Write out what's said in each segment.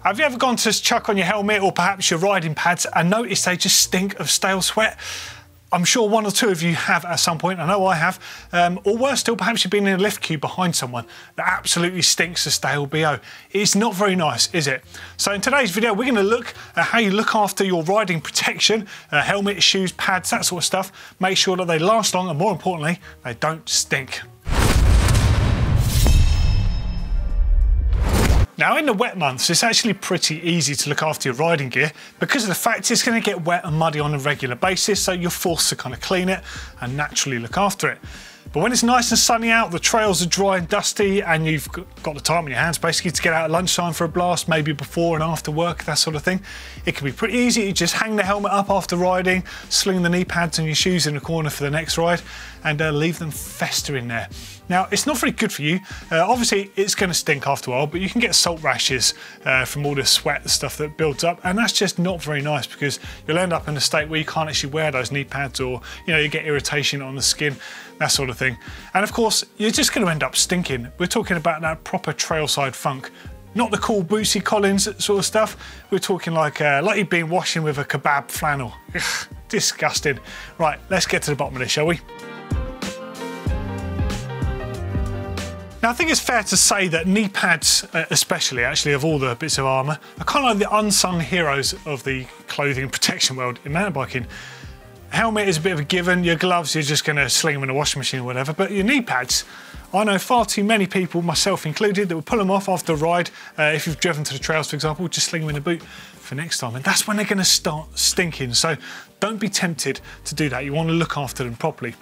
Have you ever gone to chuck on your helmet or perhaps your riding pads and noticed they just stink of stale sweat? I'm sure one or two of you have at some point, I know I have, or worse still, perhaps you've been in a lift queue behind someone that absolutely stinks of stale BO. It's not very nice, is it? So in today's video, we're going to look at how you look after your riding protection, helmet, shoes, pads, that sort of stuff. Make sure that they last long and more importantly, they don't stink. Now in the wet months, it's actually pretty easy to look after your riding gear because of the fact it's going to get wet and muddy on a regular basis, so you're forced to kind of clean it and naturally look after it. But when it's nice and sunny out, the trails are dry and dusty and you've got the time on your hands basically to get out at lunchtime for a blast, maybe before and after work, that sort of thing, it can be pretty easy to just hang the helmet up after riding, sling the knee pads and your shoes in the corner for the next ride and leave them festering there. Now, it's not very good for you. Obviously, it's going to stink after a while, but you can get salt rashes from all the sweat and stuff that builds up, and that's just not very nice because you'll end up in a state where you can't actually wear those knee pads, or you get irritation on the skin, that sort of thing. And of course, you're just going to end up stinking. We're talking about that proper trailside funk. Not the cool Bootsy Collins sort of stuff. We're talking like you've been washing with a kebab flannel. Ugh, disgusting. Right, let's get to the bottom of this, shall we? Now, I think it's fair to say that knee pads, especially actually of all the bits of armour, are kind of like the unsung heroes of the clothing and protection world in mountain biking. Helmet is a bit of a given, your gloves you're just going to sling them in a washing machine or whatever, but your knee pads, I know far too many people, myself included, that will pull them off after a ride. If you've driven to the trails, for example, just sling them in a boot for next time, and that's when they're going to start stinking. So don't be tempted to do that. You want to look after them properly.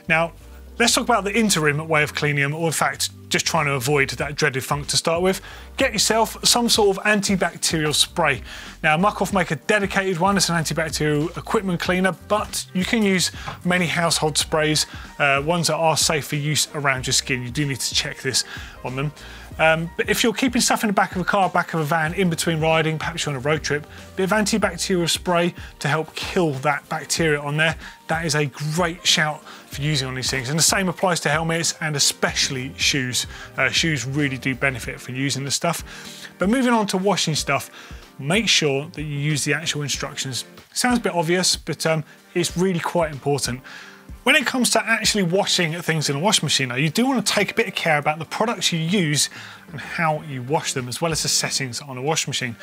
Now, let's talk about the interim way of cleaning them, or in fact, just trying to avoid that dreaded funk to start with. Get yourself some sort of antibacterial spray. Now, Muck-Off make a dedicated one. It's an antibacterial equipment cleaner, but you can use many household sprays, ones that are safe for use around your skin. You do need to check this on them. But if you're keeping stuff in the back of a car, back of a van, in between riding, perhaps you're on a road trip, a bit of antibacterial spray to help kill that bacteria on there, that is a great shout for using on these things. And the same applies to helmets and especially shoes. Shoes really do benefit from using this stuff. But moving on to washing stuff, make sure that you use the actual instructions. Sounds a bit obvious, but it's really quite important. When it comes to actually washing things in a washing machine, though, you do want to take a bit of care about the products you use and how you wash them, as well as the settings on a washing machine.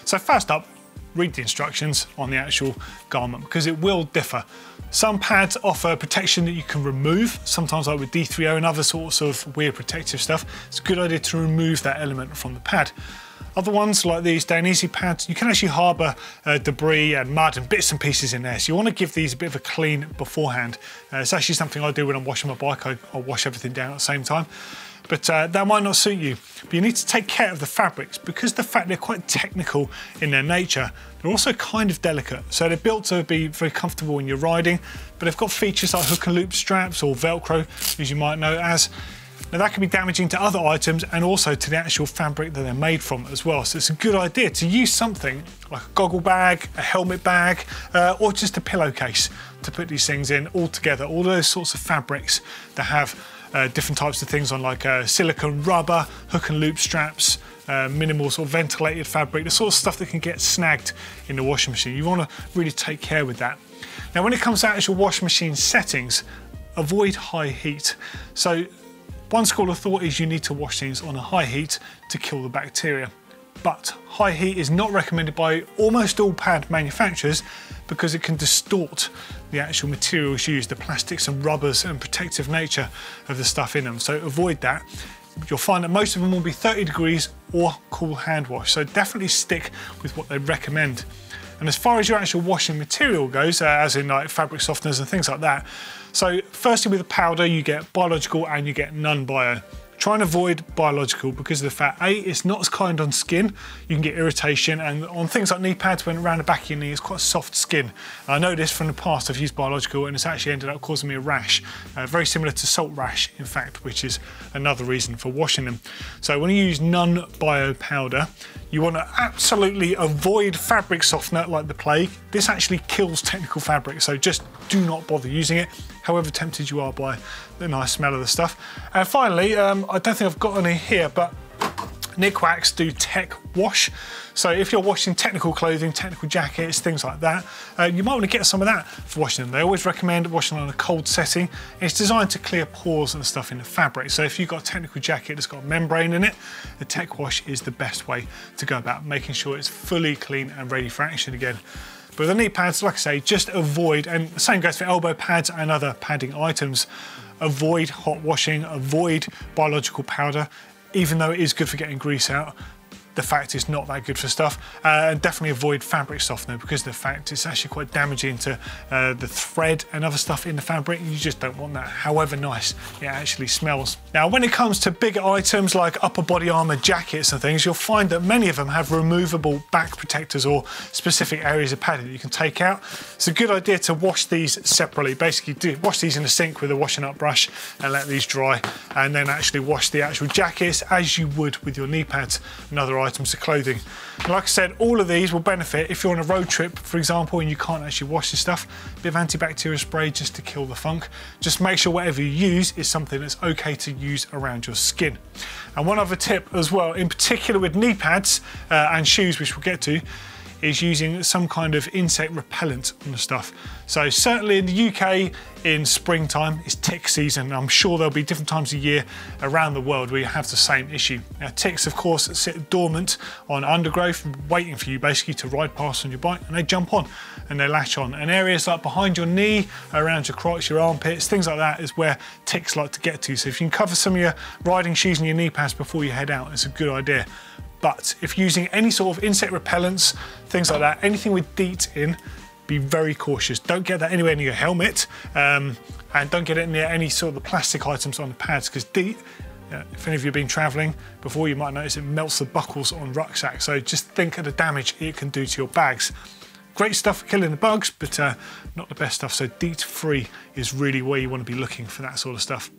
So first up, read the instructions on the actual garment because it will differ. Some pads offer protection that you can remove, sometimes like with D3O and other sorts of weird protective stuff. It's a good idea to remove that element from the pad. Other ones like these Down Easy pads, you can actually harbour debris and mud and bits and pieces in there. So you want to give these a bit of a clean beforehand. It's actually something I do when I'm washing my bike. I'll wash everything down at the same time. But that might not suit you. But you need to take care of the fabrics because the fact they're quite technical in their nature, they're also kind of delicate. So they're built to be very comfortable when you're riding, but they've got features like hook and loop straps or Velcro, as you might know as. Now that can be damaging to other items and also to the actual fabric that they're made from as well. So it's a good idea to use something like a goggle bag, a helmet bag, or just a pillowcase to put these things in all together. All those sorts of fabrics that have different types of things on, like silicone rubber, hook and loop straps, minimal sort of ventilated fabric, the sort of stuff that can get snagged in the washing machine. You want to really take care with that. Now when it comes to actual washing machine settings, avoid high heat. So one school of thought is you need to wash things on a high heat to kill the bacteria. But high heat is not recommended by almost all pad manufacturers because it can distort the actual materials used, the plastics and rubbers and protective nature of the stuff in them. So avoid that. You'll find that most of them will be 30 degrees or cool hand wash. So definitely stick with what they recommend. And as far as your actual washing material goes, as in like fabric softeners and things like that, so firstly with the powder you get biological and you get non-bio. Try and avoid biological because of the fact, A, it's not as kind on skin, you can get irritation, and on things like knee pads, when around the back of your knee, it's quite soft skin. And I know this from the past, I've used biological and it's actually ended up causing me a rash, very similar to salt rash, in fact, which is another reason for washing them. So when you use non-bio powder, you want to absolutely avoid fabric softener like the plague. This actually kills technical fabric, so just do not bother using it, however tempted you are by the nice smell of the stuff. And finally, I don't think I've got any here, but Nick Wax do Tech Wash. So if you're washing technical clothing, technical jackets, things like that, you might want to get some of that for washing them. They always recommend washing on a cold setting. And it's designed to clear pores and stuff in the fabric. So if you've got a technical jacket that's got a membrane in it, the Tech Wash is the best way to go about making sure it's fully clean and ready for action again. But with the knee pads, like I say, just avoid, and the same goes for elbow pads and other padding items, avoid hot washing, avoid biological powder. Even though it is good for getting grease out, the fact it's not that good for stuff. And definitely avoid fabric softener, because the fact it's actually quite damaging to the thread and other stuff in the fabric. You just don't want that, however nice it actually smells. Now, when it comes to bigger items like upper body armor, jackets and things, you'll find that many of them have removable back protectors or specific areas of padding that you can take out. It's a good idea to wash these separately. Basically, wash these in the sink with a washing up brush and let these dry, and then actually wash the actual jackets as you would with your knee pads and other items of clothing. And like I said, all of these will benefit if you're on a road trip, for example, and you can't actually wash this stuff. A bit of antibacterial spray just to kill the funk. Just make sure whatever you use is something that's okay to use around your skin. And one other tip as well, in particular with knee pads and shoes, which we'll get to, is using some kind of insect repellent on the stuff. So certainly in the UK in springtime, it's tick season. I'm sure there'll be different times of year around the world where you have the same issue. Now, ticks, of course, sit dormant on undergrowth, waiting for you basically to ride past on your bike, and they jump on and they latch on. And areas like behind your knee, around your crotch, your armpits, things like that is where ticks like to get to. So if you can cover some of your riding shoes and your knee pads before you head out, it's a good idea. But if using any sort of insect repellents, things like that, anything with DEET in, be very cautious. Don't get that anywhere near your helmet, and don't get it near any sort of the plastic items on the pads, because DEET, if any of you have been travelling before, you might notice it melts the buckles on rucksacks. So just think of the damage it can do to your bags. Great stuff for killing the bugs, but not the best stuff. So DEET free is really where you want to be looking for that sort of stuff.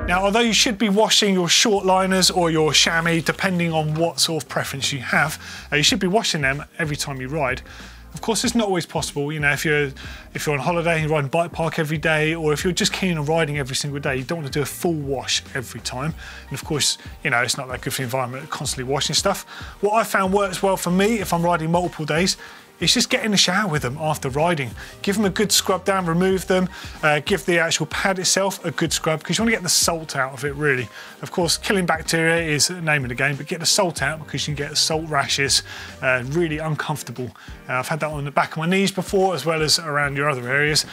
Now, although you should be washing your short liners or your chamois, depending on what sort of preference you have, you should be washing them every time you ride. Of course, it's not always possible. You know, if you're on holiday and you're riding bike park every day, or if you're just keen on riding every single day, you don't want to do a full wash every time. And of course, you know, it's not that good for the environment, constantly washing stuff. What I found works well for me if I'm riding multiple days, it's just get in the shower with them after riding. Give them a good scrub down, remove them, give the actual pad itself a good scrub, because you want to get the salt out of it, really. Of course, killing bacteria is the name of the game, but get the salt out, because you can get salt rashes, really uncomfortable. I've had that on the back of my knees before, as well as around your other areas.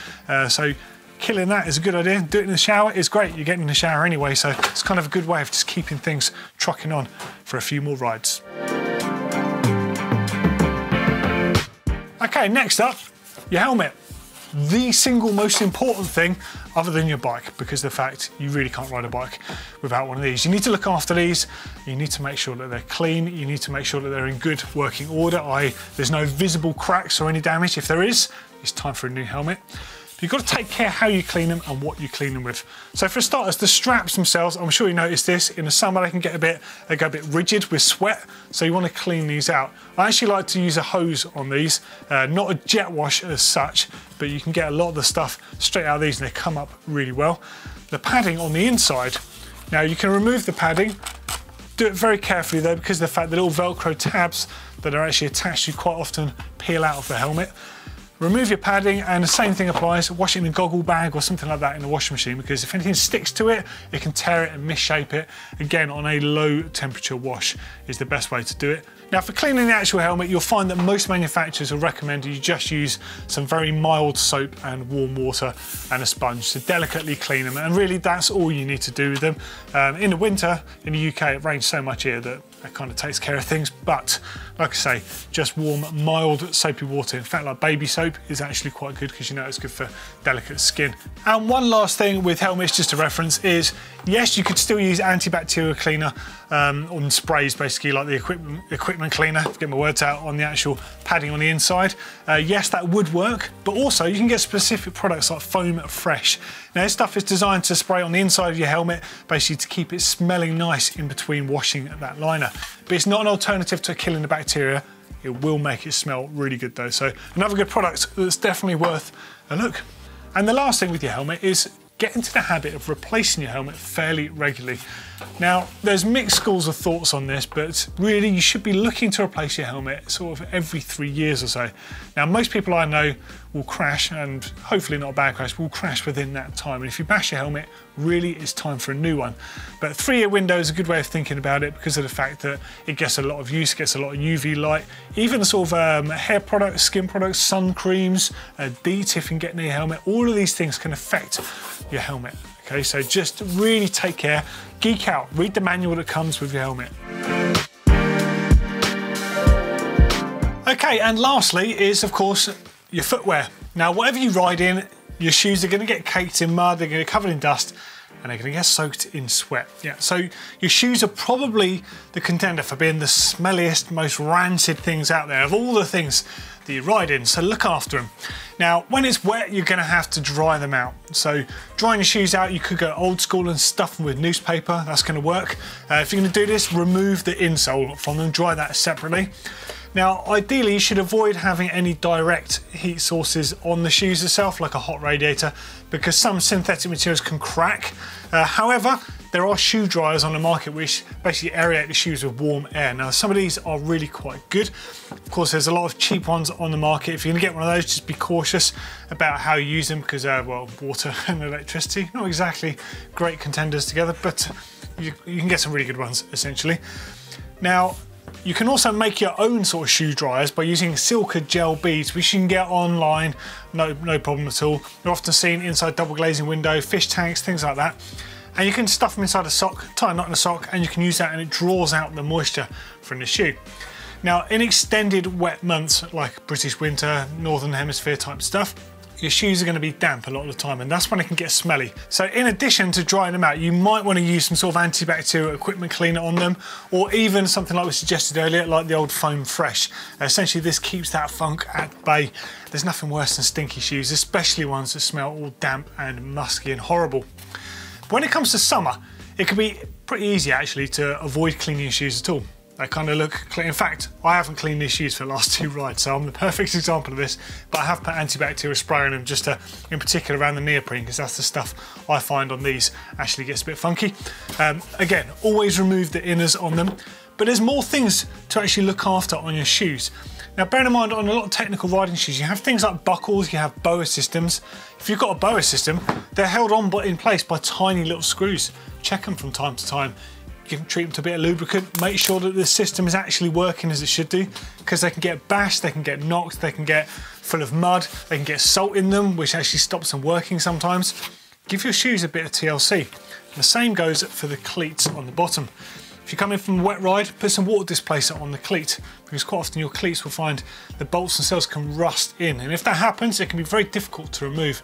So killing that is a good idea. Do it in the shower is great. You're getting in the shower anyway, so it's kind of a good way of just keeping things trucking on for a few more rides. Okay, next up, your helmet. The single most important thing other than your bike, because of the fact you really can't ride a bike without one of these. You need to look after these. You need to make sure that they're clean. You need to make sure that they're in good working order, i.e. there's no visible cracks or any damage. If there is, it's time for a new helmet. But you've got to take care how you clean them and what you clean them with. So for starters, the straps themselves, I'm sure you noticed this, in the summer they can get they go a bit rigid with sweat, so you want to clean these out. I actually like to use a hose on these, not a jet wash as such, but you can get a lot of the stuff straight out of these and they come up really well. The padding on the inside, now you can remove the padding, do it very carefully though, because of the fact that little Velcro tabs that are actually attached to you quite often peel out of the helmet. Remove your padding, and the same thing applies. Wash it in a goggle bag or something like that in the washing machine, because if anything sticks to it, it can tear it and misshape it. Again, on a low temperature wash is the best way to do it. Now, for cleaning the actual helmet, you'll find that most manufacturers will recommend you just use some very mild soap and warm water and a sponge to delicately clean them. And really, that's all you need to do with them. In the winter, in the UK, it rains so much here that kind of takes care of things. But like I say, just warm, mild, soapy water. In fact, like baby soap is actually quite good, because you know it's good for delicate skin. And one last thing with helmets, just to reference, is yes, you could still use antibacterial cleaner on sprays, basically like the equipment cleaner, to get my words out, on the actual padding on the inside. Yes, that would work, but also you can get specific products like Foam Fresh. Now, this stuff is designed to spray on the inside of your helmet, basically to keep it smelling nice in between washing that liner. But it's not an alternative to killing the bacteria. It will make it smell really good though. So another good product that's definitely worth a look. And the last thing with your helmet is get into the habit of replacing your helmet fairly regularly. Now, there's mixed schools of thoughts on this, but really you should be looking to replace your helmet sort of every 3 years or so. Now, most people I know will crash, and hopefully not a bad crash, will crash within that time. And if you bash your helmet, really it's time for a new one. But a 3-year window is a good way of thinking about it because of the fact that it gets a lot of use, gets a lot of UV light, even the sort of hair products, skin products, sun creams, DEET if you can get near your helmet, all of these things can affect your helmet. Okay, so just really take care, geek out, read the manual that comes with your helmet. Okay, and lastly is of course your footwear. Now, whatever you ride in, your shoes are going to get caked in mud, they're going to get covered in dust, and they're going to get soaked in sweat. Yeah, so your shoes are probably the contender for being the smelliest, most rancid things out there of all the things that you ride in, so look after them. Now, when it's wet, you're going to have to dry them out. So drying your shoes out, you could go old school and stuff them with newspaper. That's going to work. If you're going to do this, remove the insole from them, dry that separately. Now, ideally, you should avoid having any direct heat sources on the shoes itself, like a hot radiator, because some synthetic materials can crack. However, there are shoe dryers on the market which basically aerate the shoes with warm air. Now, some of these are really quite good. Of course, there's a lot of cheap ones on the market. If you're going to get one of those, just be cautious about how you use them because, well, water and electricity, not exactly great contenders together, but you can get some really good ones, essentially. Now, you can also make your own sort of shoe dryers by using Silka gel beads, which you can get online, no problem at all. They're often seen inside double glazing window, fish tanks, things like that. And you can stuff them inside a sock, tie a knot in a sock, and you can use that and it draws out the moisture from the shoe. Now, in extended wet months, like British winter, Northern Hemisphere type stuff, your shoes are going to be damp a lot of the time, and that's when it can get smelly. So in addition to drying them out, you might want to use some sort of antibacterial equipment cleaner on them, or even something like we suggested earlier, like the old Foam Fresh. Essentially, this keeps that funk at bay. There's nothing worse than stinky shoes, especially ones that smell all damp and musky and horrible. But when it comes to summer, it can be pretty easy actually to avoid cleaning your shoes at all. They kind of look clean. In fact, I haven't cleaned these shoes for the last 2 rides, so I'm the perfect example of this, but I have put antibacterial spray on them just to, in particular around the neoprene, because that's the stuff I find on these actually gets a bit funky. Again, always remove the inners on them, but there's more things to actually look after on your shoes. Now, bear in mind, on a lot of technical riding shoes, you have things like buckles, you have boa systems. If you've got a boa system, they're held on in place by tiny little screws. Check them from time to time. You can treat them to a bit of lubricant, make sure that the system is actually working as it should do, because they can get bashed, they can get knocked, they can get full of mud, they can get salt in them, which actually stops them working sometimes. Give your shoes a bit of TLC. And the same goes for the cleats on the bottom. If you come in from a wet ride, put some water displacer on the cleat, because quite often your cleats will find the bolts themselves can rust in. And if that happens, it can be very difficult to remove,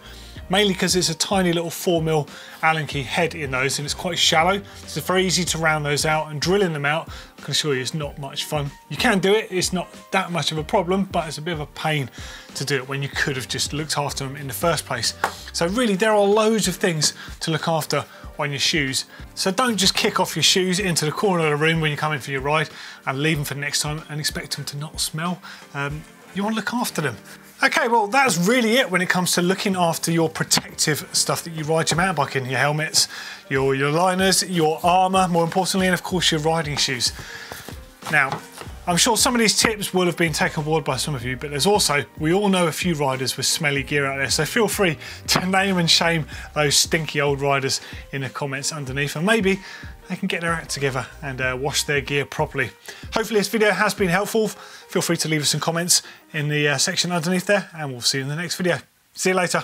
mainly because there's a tiny little 4mm Allen key head in those and it's quite shallow. So it's very easy to round those out, and drilling them out, I can assure you, it's not much fun. You can do it, it's not that much of a problem, but it's a bit of a pain to do it when you could have just looked after them in the first place. So really, there are loads of things to look after on your shoes. So don't just kick off your shoes into the corner of the room when you come in for your ride and leave them for next time and expect them to not smell. You want to look after them. Okay, well, that's really it when it comes to looking after your protective stuff that you ride your mountain bike in, your helmets, your liners, your armour, more importantly, and of course your riding shoes. Now, I'm sure some of these tips will have been taken on board by some of you, but there's also, we all know a few riders with smelly gear out there, so feel free to name and shame those stinky old riders in the comments underneath, and maybe they can get their act together and wash their gear properly. Hopefully this video has been helpful. Feel free to leave us some comments in the section underneath there, and we'll see you in the next video. See you later.